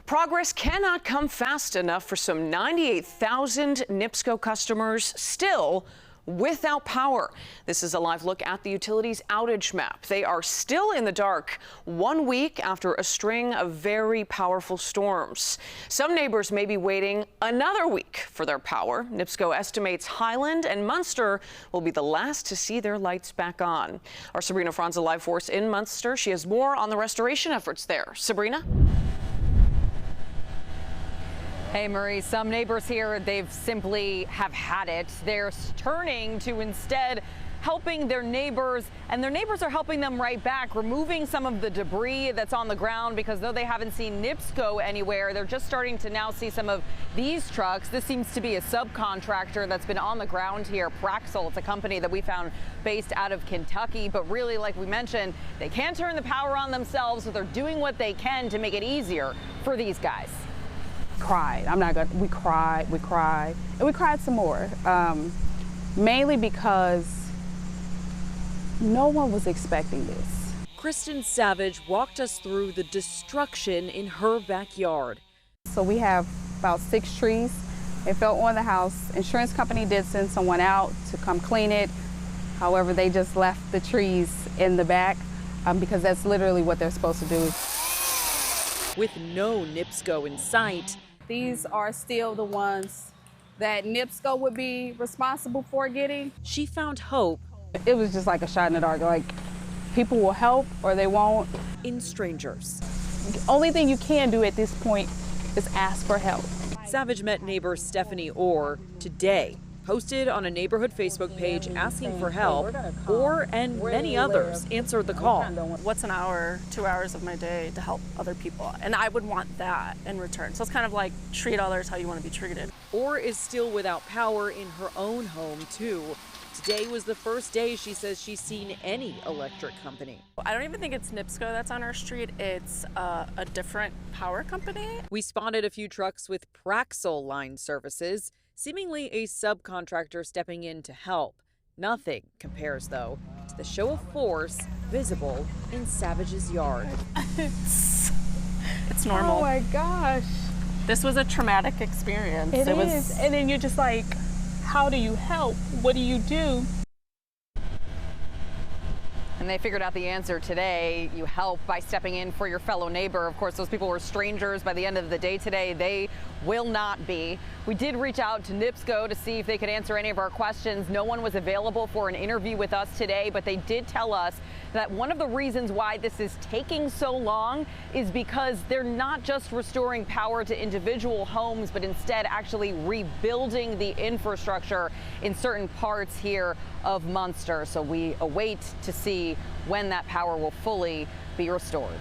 Progress cannot come fast enough for some 98,000 NIPSCO customers still without power. This is a live look at the utility's outage map. They are still in the dark 1 week after a string of very powerful storms. Some neighbors may be waiting another week for their power. NIPSCO estimates Highland and Munster will be the last to see their lights back on. Our Sabrina Franza live for us in Munster. She has more on the restoration efforts there. Sabrina? Hey, Marie, some neighbors here, they've simply have had it. They're turning to instead helping their neighbors, and their neighbors are helping them right back, removing some of the debris that's on the ground, because though they haven't seen NIPSCO anywhere, they're just starting to now see some of these trucks. This seems to be a subcontractor that's been on the ground here, Praxel. It's a company that we found based out of Kentucky, but really, like we mentioned, they can't turn the power on themselves, so they're doing what they can to make it easier for these guys. Cried. We cried, and we cried some more. Mainly because no one was expecting this. Kristen Savage walked us through the destruction in her backyard. So we have about 6 trees. It fell on the house. Insurance company did send someone out to come clean it. However, they just left the trees in the back because that's literally what they're supposed to do. With no NIPSCO in sight, these are still the ones that NIPSCO would be responsible for getting. she found hope It was just like a shot in the dark. Like, people will help or they won't. in strangers. The only thing you can do at this point is ask for help. Savage met neighbor Stephanie Orr today, posted on a neighborhood Facebook page asking for help. Orr and many others answered the call. What's an hour, 2 hours of my day to help other people? And I would want that in return. So it's kind of like treat others how you want to be treated. Orr is still without power in her own home, too. Today was the first day she says she's seen any electric company. I don't even think it's NIPSCO that's on our street. It's a different power company. We spotted a few trucks with Praxel line services, seemingly a subcontractor stepping in to help. Nothing compares, though, to the show of force visible in Savage's yard. It's normal. Oh my gosh. This was a traumatic experience. It is. And then you're just like, how do you help? What do you do? And they figured out the answer today. You help by stepping in for your fellow neighbor. Of course, those people were strangers by the end of the day today. They will not be. We did reach out to NIPSCO to see if they could answer any of our questions. No one was available for an interview with us today, but they did tell us that one of the reasons why this is taking so long is because they're not just restoring power to individual homes, but instead actually rebuilding the infrastructure in certain parts here of Munster. So we await to see when that power will fully be restored.